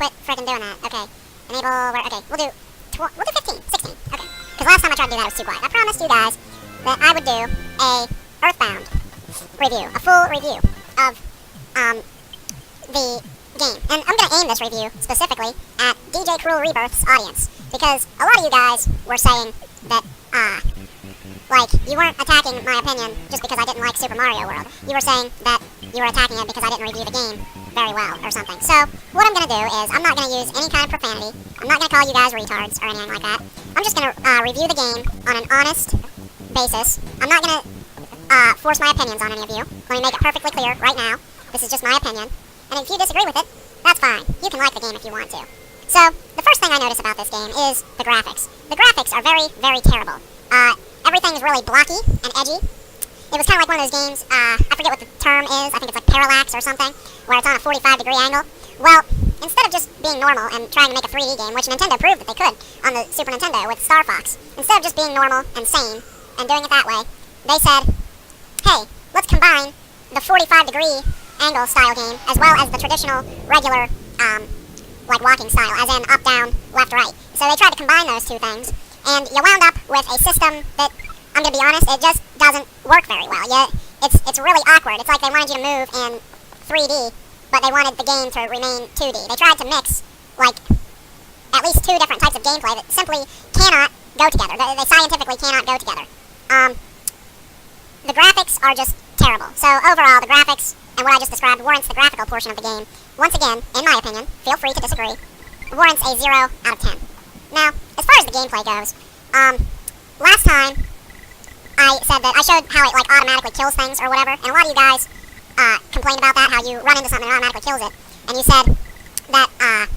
quit freaking doing that. Okay. Enable, okay, we'll do 15, 16, okay. Because last time I tried to do that, it was too quiet. I promised you guys that I would do a Earthbound review, a full review of, the game. And I'm going to aim this review specifically at DJ Cruel Rebirth's audience. Because a lot of you guys were saying that, like, you weren't attacking my opinion just because I didn't like Super Mario World. You were saying that you were attacking it because I didn't review the game very well or something. So, what I'm going to do is, I'm not going to use any kind of profanity. I'm not going to call you guys retards or anything like that. I'm just going to review the game on an honest basis. I'm not going to force my opinions on any of you. Let me make it perfectly clear right now. This is just my opinion. And if you disagree with it, that's fine. You can like the game if you want to. So, the first thing I notice about this game is the graphics. The graphics are very, very terrible. Everything is really blocky and edgy. It was kind of like one of those games, I forget what the term is, I think it's like parallax or something, where it's on a 45-degree angle. Well, instead of just being normal and trying to make a 3D game, which Nintendo proved that they could on the Super Nintendo with Star Fox, instead of just being normal and sane and doing it that way, they said, hey, let's combine the 45-degree angle style game as well as the traditional, regular, like walking style, as in up, down, left, right. So they tried to combine those two things, and you wound up with a system that, I'm going to be honest, it just doesn't work very well. It's really awkward. It's like they wanted you to move in 3D, but they wanted the game to remain 2D. They tried to mix, like, at least two different types of gameplay that simply cannot go together. They scientifically cannot go together. The graphics are just terrible. So overall, the graphics and what I just described warrants the graphical portion of the game. Once again, in my opinion, feel free to disagree, warrants a 0 out of 10. Now, as far as the gameplay goes, last time I said that I showed how it like automatically kills things or whatever, and a lot of you guys complained about that, how you run into something and it automatically kills it, and you said that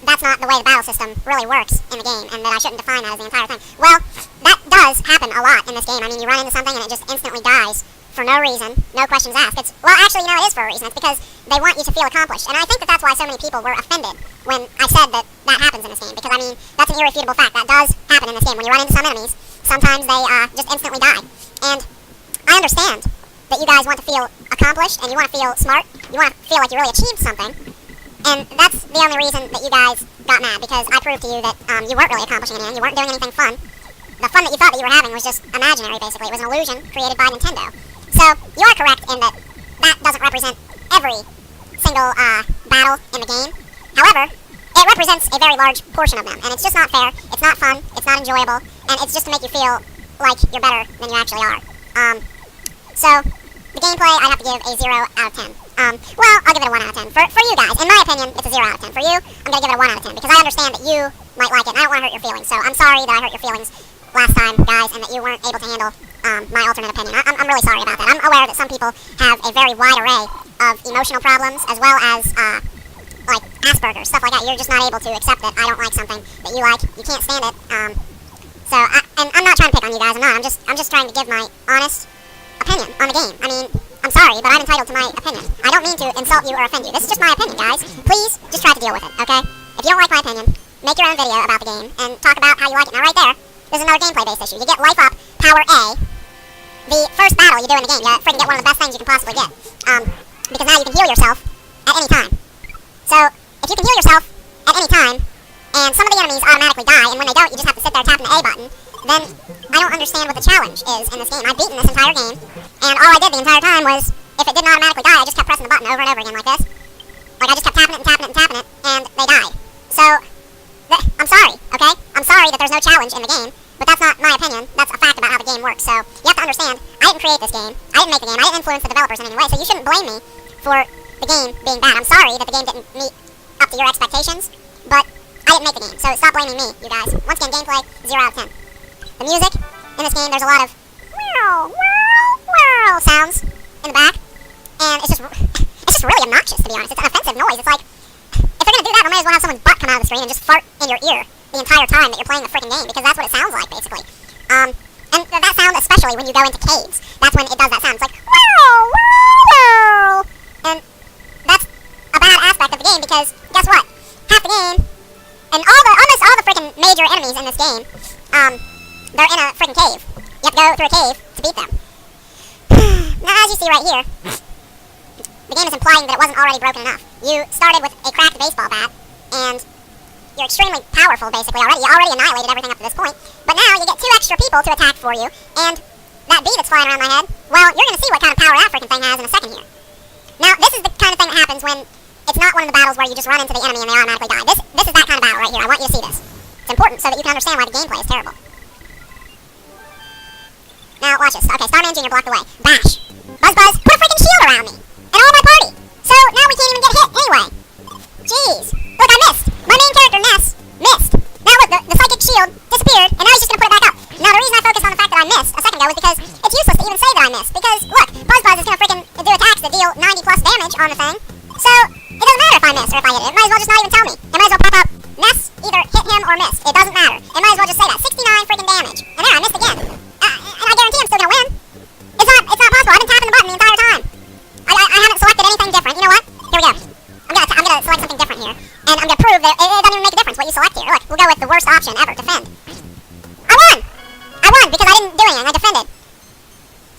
that's not the way the battle system really works in the game, and that I shouldn't define that as the entire thing. Well, that does happen a lot in this game. I mean, you run into something and it just instantly dies for no reason, no questions asked. Well, actually, you know, it is for a reason. It's because they want you to feel accomplished, and I think that that's why so many people were offended when I said that that happens in this game, because, I mean, that's an irrefutable fact. That does happen in this game. When you run into some enemies, sometimes they just instantly die, and I understand that you guys want to feel accomplished, and you want to feel smart, you want to feel like you really achieved something, and that's the only reason that you guys got mad, because I proved to you that you weren't really accomplishing anything, you weren't doing anything fun. The fun that you thought that you were having was just imaginary, basically. It was an illusion created by Nintendo. So, you are correct in that that doesn't represent every single battle in the game. However, it represents a very large portion of them, and it's just not fair, it's not fun, it's not enjoyable, and it's just to make you feel like you're better than you actually are. So, the gameplay, I'd have to give a 0 out of 10. Well, I'll give it a 1 out of 10. For you guys, in my opinion, it's a 0 out of 10. For you, I'm going to give it a 1 out of 10, because I understand that you might like it, and I don't want to hurt your feelings, so I'm sorry that I hurt your feelings last time, guys, and that you weren't able to handle my alternate opinion. I'm really sorry about that. I'm aware that some people have a very wide array of emotional problems, as well as, like, Asperger's, stuff like that. You're just not able to accept that I don't like something that you like. You can't stand it. So, and I'm not trying to pick on you guys. I'm just trying to give my honest opinion on the game. I mean, I'm sorry, but I'm entitled to my opinion. I don't mean to insult you or offend you. This is just my opinion, guys. Please, just try to deal with it, okay? If you don't like my opinion, make your own video about the game and talk about how you like it. Now, right there, there's another gameplay-based issue. You get life up, power A. The first battle you do in the game, you freaking get one of the best things you can possibly get. Because now you can heal yourself at any time. So, if you can heal yourself at any time, and some of the enemies automatically die, and when they don't, you just have to sit there tapping the A button, then I don't understand what the challenge is in this game. I've beaten this entire game, and all I did the entire time was, if it didn't automatically die, I just kept pressing the button over and over again like this. Like, I just kept tapping it and tapping it and tapping it, and they died. So, I'm sorry, okay? I'm sorry that there's no challenge in the game, but that's not my opinion. That's a fact about how the game works. So, you have to understand, I didn't create this game. I didn't make the game. I didn't influence the developers in any way, so you shouldn't blame me for the game being bad. I'm sorry that the game didn't meet up to your expectations, but I didn't make the game, so stop blaming me, you guys. Once again, gameplay, 0 out of 10. The music in this game, there's a lot of sounds in the back, and it's just really obnoxious, to be honest. It's an offensive noise. It's like, if they're gonna do that, they might as well have someone's butt come out of the screen and just fart in your ear the entire time that you're playing the freaking game, because that's what it sounds like, basically. And that sound, especially when you go into caves, that's when it does that sound. It's like, and that's a bad aspect of the game, because guess what? Half the game, and almost all the freaking major enemies in this game, they're in a freaking cave. You have to go through a cave to beat them. Now, as you see right here, the game is implying that it wasn't already broken enough. You started with a cracked baseball bat, and you're extremely powerful, basically, already. You already annihilated everything up to this point. But now you get 2 extra people to attack for you, and that bee that's flying around my head, well, you're going to see what kind of power that freaking thing has in a second here. Now, this is the kind of thing that happens when it's not one of the battles where you just run into the enemy and they automatically die. This is that kind of battle right here. I want you to see this. It's important so that you can understand why the gameplay is terrible. Now, watch this. Okay, Starman Jr. blocked the way. Bash. Buzz Buzz, put a freaking shield around me. And all my party. So, now we can't even get hit anyway. Jeez. Look, I missed. My main character, Ness, missed. Now look, the psychic shield disappeared, and now he's just going to put it back up. Now, the reason I focused on the fact that I missed a second ago was because it's useless to even say that I missed. Because, look, Buzz Buzz is going to freaking do attacks that deal 90 plus damage on the thing. So, it doesn't matter if I miss or if I hit it. It might as well just not even tell me. It might as well pop up, Ness either hit him or missed. It doesn't matter. It might as well just say that. 69 freaking damage. And there, I missed again. And I guarantee I'm still going to win. It's not possible. I've been tapping the button the entire time. I haven't selected anything different. You know what? Here we go. I'm gonna select something different here. And I'm gonna prove that it doesn't even make a difference what you select here. Look, we'll go with the worst option ever, defend. I won! I won because I didn't do anything. I defended.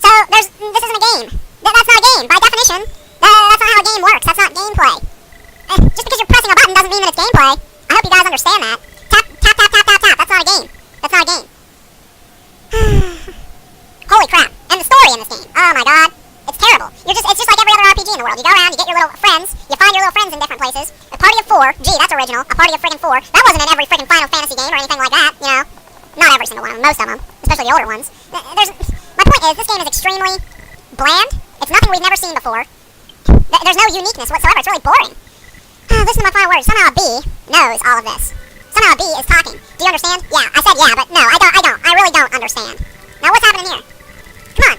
So, this isn't a game. That's not a game. By definition, that's not how a game works. That's not gameplay. Just because you're pressing a button doesn't mean that it's gameplay. I hope you guys understand that. Tap, tap, tap, tap, tap, tap. That's not a game. That's not a game. Holy crap. And the story in this game. Oh my god. It's terrible. It's just like every other RPG in the world. You go around, you get your little friends, you find your little friends in different places. A party of 4. Gee, that's original. A party of friggin' 4. That wasn't in every friggin' Final Fantasy game or anything like that, you know. Not every single one of them. Most of them. Especially the older ones. My point is, this game is extremely bland. It's nothing we've never seen before. There's no uniqueness whatsoever. It's really boring. Listen to my final words. Somehow a bee knows all of this. Somehow a bee is talking. Do you understand? Yeah, I said yeah, but no, I don't. I really don't understand. Now, what's happening here? Come on.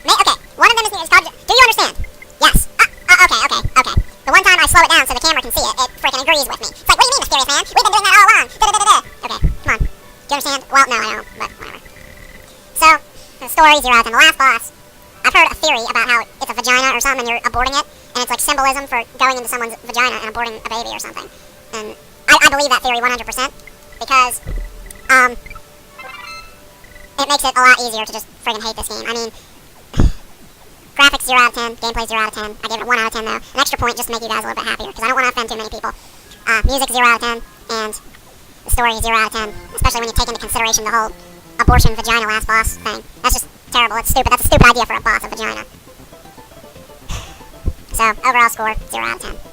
Okay, one of them is called... Do you understand? Yes. Okay. The one time I slow it down so the camera can see it, it freaking agrees with me. It's like, what do you mean, mysterious man? We've been doing that all along. Da-da-da-da-da. Okay, come on. Do you understand? Well, no, I don't, but whatever. So, the story, 0 out of 10. The last boss, I've heard a theory about how it's a vagina or something and you're aborting it, and it's like symbolism for going into someone's vagina and aborting a baby or something. And I believe that theory 100% because, it makes it a lot easier to just friggin' hate this game. I mean, graphics 0 out of 10, gameplay 0 out of 10. I gave it 1 out of 10 though. An extra point just to make you guys a little bit happier, because I don't want to offend too many people. Music 0 out of 10, and the story 0 out of 10, especially when you take into consideration the whole abortion vagina last boss thing. That's just terrible. It's stupid. That's a stupid idea for a boss, a vagina. So, overall score, 0 out of 10.